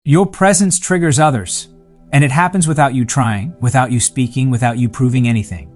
Your presence triggers others, and it happens without you trying, without you speaking, without you proving anything.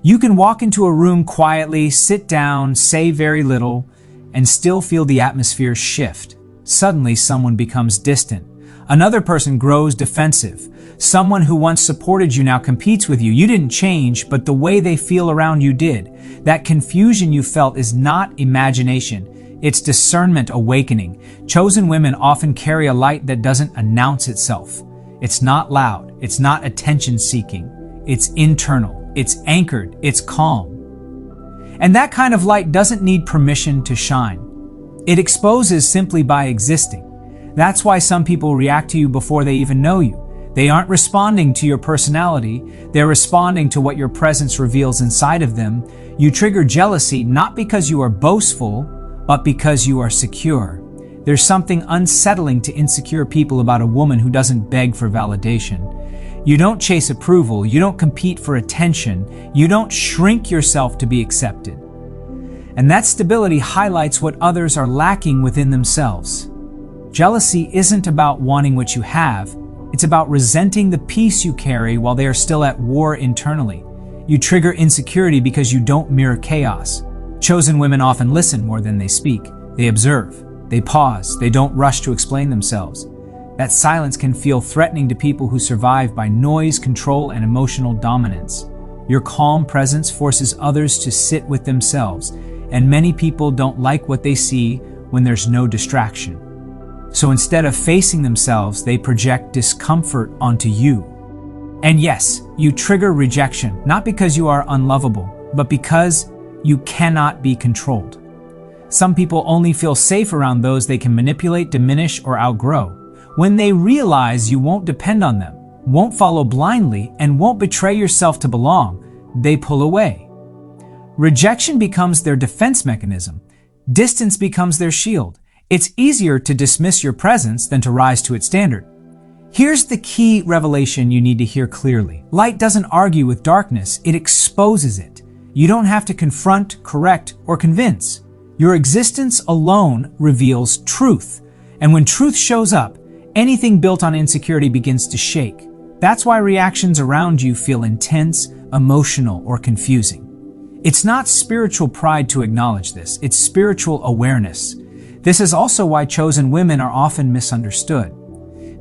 You can walk into a room quietly, sit down, say very little, and still feel the atmosphere shift. Suddenly, someone becomes distant. Another person grows defensive. Someone who once supported you now competes with you. You didn't change, but the way they feel around you did. That confusion you felt is not imagination. It's discernment awakening. Chosen women often carry a light that doesn't announce itself. It's not loud. It's not attention-seeking. It's internal. It's anchored. It's calm. And that kind of light doesn't need permission to shine. It exposes simply by existing. That's why some people react to you before they even know you. They aren't responding to your personality. They're responding to what your presence reveals inside of them. You trigger jealousy not because you are boastful, but because you are secure. There's something unsettling to insecure people about a woman who doesn't beg for validation. You don't chase approval. You don't compete for attention. You don't shrink yourself to be accepted. And that stability highlights what others are lacking within themselves. Jealousy isn't about wanting what you have. It's about resenting the peace you carry while they are still at war internally. You trigger insecurity because you don't mirror chaos. Chosen women often listen more than they speak. They observe. They pause. They don't rush to explain themselves. That silence can feel threatening to people who survive by noise, control, and emotional dominance. Your calm presence forces others to sit with themselves, and many people don't like what they see when there's no distraction. So instead of facing themselves, they project discomfort onto you. And yes, you trigger rejection, not because you are unlovable, but because you cannot be controlled. Some people only feel safe around those they can manipulate, diminish, or outgrow. When they realize you won't depend on them, won't follow blindly, and won't betray yourself to belong, they pull away. Rejection becomes their defense mechanism. Distance becomes their shield. It's easier to dismiss your presence than to rise to its standard. Here's the key revelation you need to hear clearly. Light doesn't argue with darkness, it exposes it. You don't have to confront, correct, or convince. Your existence alone reveals truth. And when truth shows up, anything built on insecurity begins to shake. That's why reactions around you feel intense, emotional, or confusing. It's not spiritual pride to acknowledge this, it's spiritual awareness. This is also why chosen women are often misunderstood.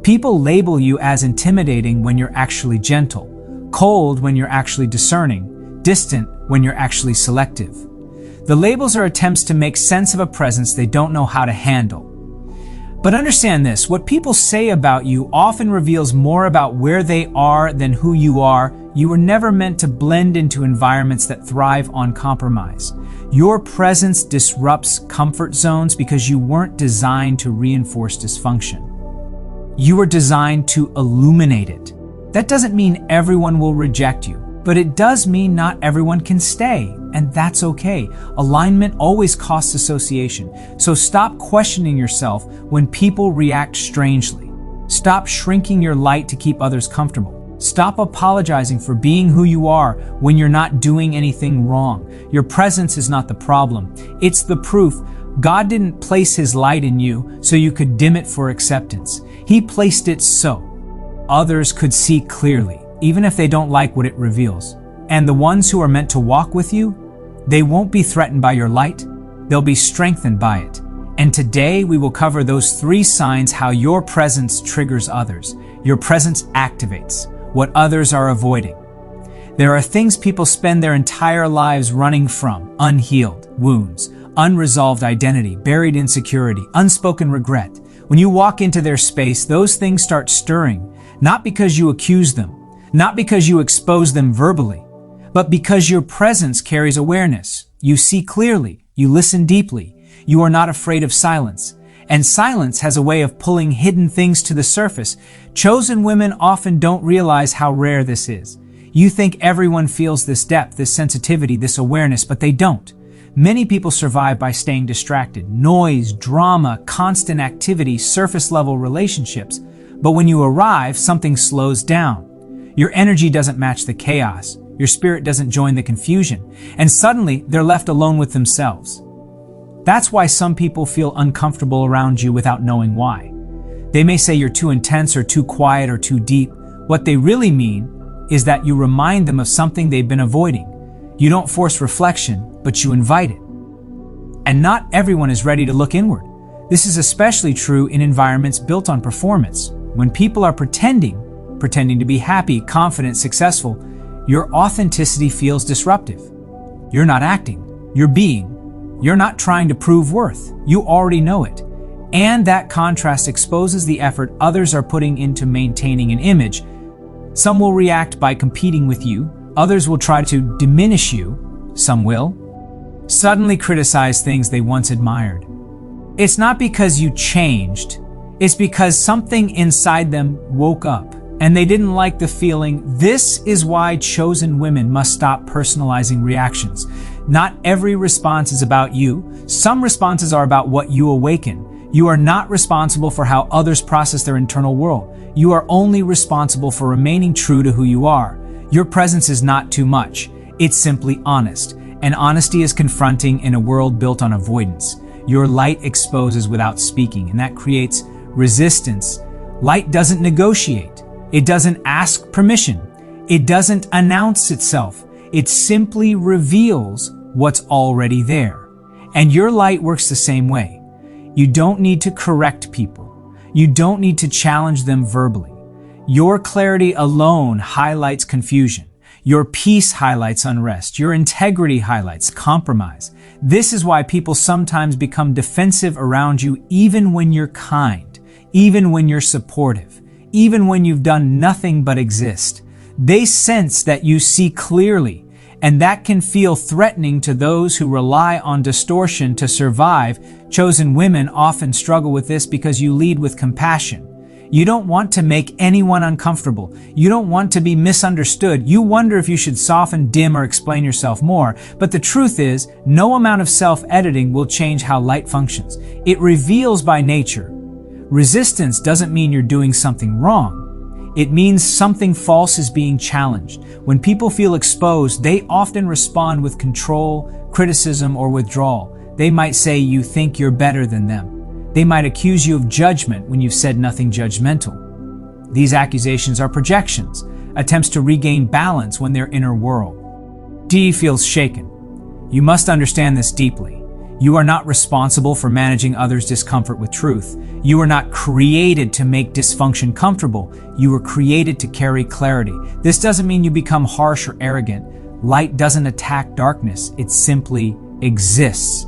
People label you as intimidating when you're actually gentle, cold when you're actually discerning, distant when you're actually selective. The labels are attempts to make sense of a presence they don't know how to handle. But understand this, what people say about you often reveals more about where they are than who you are. You were never meant to blend into environments that thrive on compromise. Your presence disrupts comfort zones because you weren't designed to reinforce dysfunction. You were designed to illuminate it. That doesn't mean everyone will reject you, but it does mean not everyone can stay, and that's okay. Alignment always costs association, so stop questioning yourself when people react strangely. Stop shrinking your light to keep others comfortable. Stop apologizing for being who you are when you're not doing anything wrong. Your presence is not the problem. It's the proof. God didn't place His light in you so you could dim it for acceptance. He placed it so others could see clearly, even if they don't like what it reveals. And the ones who are meant to walk with you, they won't be threatened by your light. They'll be strengthened by it. And today we will cover those 3 signs how your presence triggers others. Your presence activates what others are avoiding. There are things people spend their entire lives running from: unhealed wounds, unresolved identity, buried insecurity, unspoken regret. When you walk into their space, those things start stirring, not because you accuse them, not because you expose them verbally, but because your presence carries awareness. You see clearly, you listen deeply, you are not afraid of silence. And silence has a way of pulling hidden things to the surface. Chosen women often don't realize how rare this is. You think everyone feels this depth, this sensitivity, this awareness, but they don't. Many people survive by staying distracted. Noise, drama, constant activity, surface-level relationships. But when you arrive, something slows down. Your energy doesn't match the chaos. Your spirit doesn't join the confusion. And suddenly, they're left alone with themselves. That's why some people feel uncomfortable around you without knowing why. They may say you're too intense or too quiet or too deep. What they really mean is that you remind them of something they've been avoiding. You don't force reflection, but you invite it. And not everyone is ready to look inward. This is especially true in environments built on performance. When people are pretending to be happy, confident, successful, your authenticity feels disruptive. You're not acting, you're being. You're not trying to prove worth. You already know it. And that contrast exposes the effort others are putting into maintaining an image. Some will react by competing with you. Others will try to diminish you. Some will suddenly criticize things they once admired. It's not because you changed. It's because something inside them woke up and they didn't like the feeling. This is why chosen women must stop personalizing reactions. Not every response is about you. Some responses are about what you awaken. You are not responsible for how others process their internal world. You are only responsible for remaining true to who you are. Your presence is not too much. It's simply honest. And honesty is confronting in a world built on avoidance. Your light exposes without speaking, and that creates resistance. Light doesn't negotiate. It doesn't ask permission. It doesn't announce itself. It simply reveals what's already there. And your light works the same way. You don't need to correct people. You don't need to challenge them verbally. Your clarity alone highlights confusion. Your peace highlights unrest. Your integrity highlights compromise. This is why people sometimes become defensive around you even when you're kind, even when you're supportive, even when you've done nothing but exist. They sense that you see clearly, and that can feel threatening to those who rely on distortion to survive. Chosen women often struggle with this because you lead with compassion. You don't want to make anyone uncomfortable. You don't want to be misunderstood. You wonder if you should soften, dim, or explain yourself more. But the truth is, no amount of self-editing will change how light functions. It reveals by nature. Resistance doesn't mean you're doing something wrong. It means something false is being challenged. When people feel exposed, they often respond with control, criticism, or withdrawal. They might say you think you're better than them. They might accuse you of judgment when you've said nothing judgmental. These accusations are projections, attempts to regain balance when their inner world. D feels shaken. You must understand this deeply. You are not responsible for managing others' discomfort with truth. You are not created to make dysfunction comfortable. You were created to carry clarity. This doesn't mean you become harsh or arrogant. Light doesn't attack darkness. It simply exists.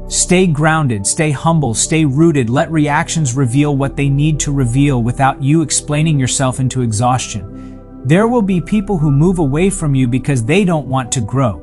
Stay grounded, stay humble, stay rooted. Let reactions reveal what they need to reveal without you explaining yourself into exhaustion. There will be people who move away from you because they don't want to grow.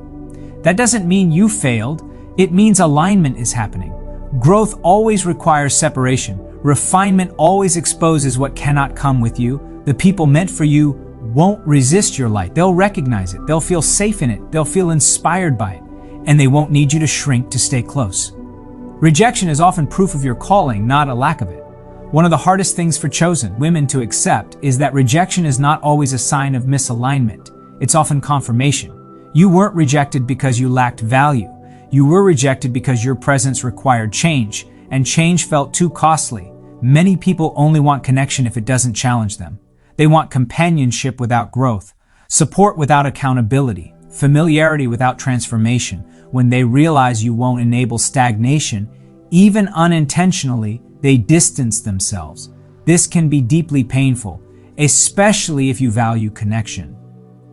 That doesn't mean you failed. It means alignment is happening. Growth always requires separation. Refinement always exposes what cannot come with you. The people meant for you won't resist your light. They'll recognize it. They'll feel safe in it. They'll feel inspired by it. And they won't need you to shrink to stay close. Rejection is often proof of your calling, not a lack of it. One of the hardest things for chosen women to accept is that rejection is not always a sign of misalignment. It's often confirmation. You weren't rejected because you lacked value. You were rejected because your presence required change, and change felt too costly. Many people only want connection if it doesn't challenge them. They want companionship without growth, support without accountability, familiarity without transformation. When they realize you won't enable stagnation, even unintentionally, they distance themselves. This can be deeply painful, especially if you value connection.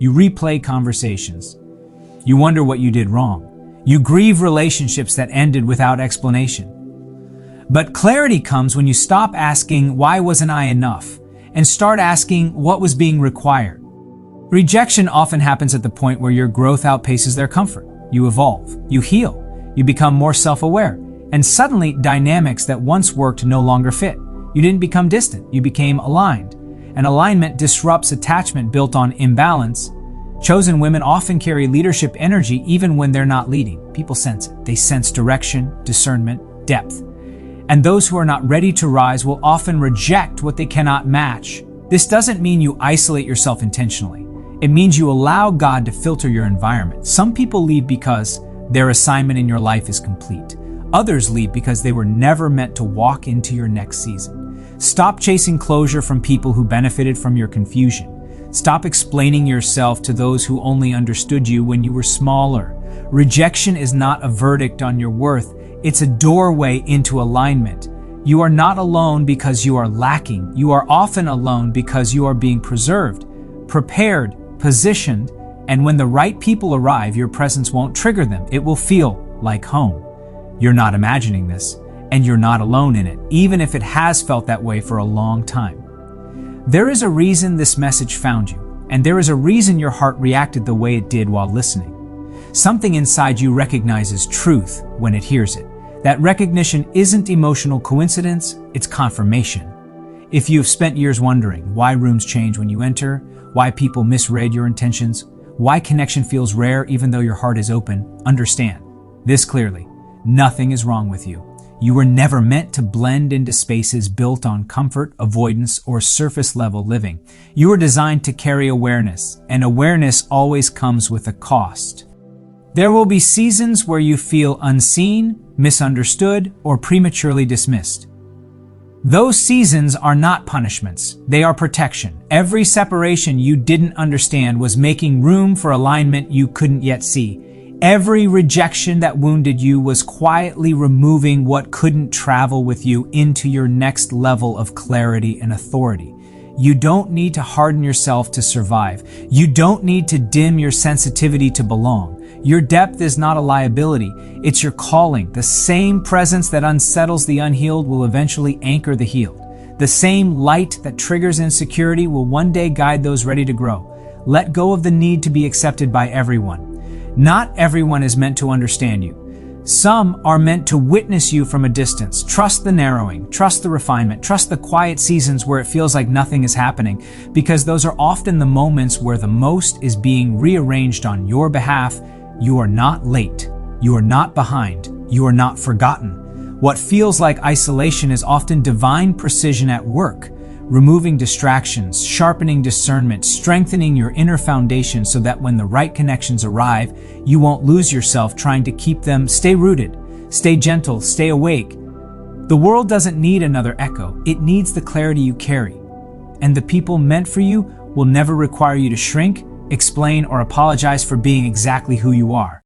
You replay conversations. You wonder what you did wrong. You grieve relationships that ended without explanation. But clarity comes when you stop asking, "Why wasn't I enough?" and start asking, "What was being required?" Rejection often happens at the point where your growth outpaces their comfort. You evolve, you heal, you become more self-aware, and suddenly dynamics that once worked no longer fit. You didn't become distant, you became aligned. And alignment disrupts attachment built on imbalance. Chosen women often carry leadership energy even when they're not leading. People sense it. They sense direction, discernment, depth. And those who are not ready to rise will often reject what they cannot match. This doesn't mean you isolate yourself intentionally. It means you allow God to filter your environment. Some people leave because their assignment in your life is complete. Others leave because they were never meant to walk into your next season. Stop chasing closure from people who benefited from your confusion. Stop explaining yourself to those who only understood you when you were smaller. Rejection is not a verdict on your worth, it's a doorway into alignment. You are not alone because you are lacking. You are often alone because you are being preserved, prepared, positioned, and when the right people arrive, your presence won't trigger them. It will feel like home. You're not imagining this, and you're not alone in it, even if it has felt that way for a long time. There is a reason this message found you, and there is a reason your heart reacted the way it did while listening. Something inside you recognizes truth when it hears it. That recognition isn't emotional coincidence, it's confirmation. If you've spent years wondering why rooms change when you enter, why people misread your intentions, why connection feels rare even though your heart is open, understand this clearly. Nothing is wrong with you. You were never meant to blend into spaces built on comfort, avoidance, or surface-level living. You were designed to carry awareness, and awareness always comes with a cost. There will be seasons where you feel unseen, misunderstood, or prematurely dismissed. Those seasons are not punishments, they are protection. Every separation you didn't understand was making room for alignment you couldn't yet see. Every rejection that wounded you was quietly removing what couldn't travel with you into your next level of clarity and authority. You don't need to harden yourself to survive. You don't need to dim your sensitivity to belong. Your depth is not a liability, it's your calling. The same presence that unsettles the unhealed will eventually anchor the healed. The same light that triggers insecurity will one day guide those ready to grow. Let go of the need to be accepted by everyone. Not everyone is meant to understand you. Some are meant to witness you from a distance. Trust the narrowing, trust the refinement, trust the quiet seasons where it feels like nothing is happening, because those are often the moments where the most is being rearranged on your behalf. You are not late. You are not behind. You are not forgotten. What feels like isolation is often divine precision at work, removing distractions, sharpening discernment, strengthening your inner foundation so that when the right connections arrive, you won't lose yourself trying to keep them. Stay rooted, stay gentle, stay awake. The world doesn't need another echo. It needs the clarity you carry. And the people meant for you will never require you to shrink, explain, or apologize for being exactly who you are.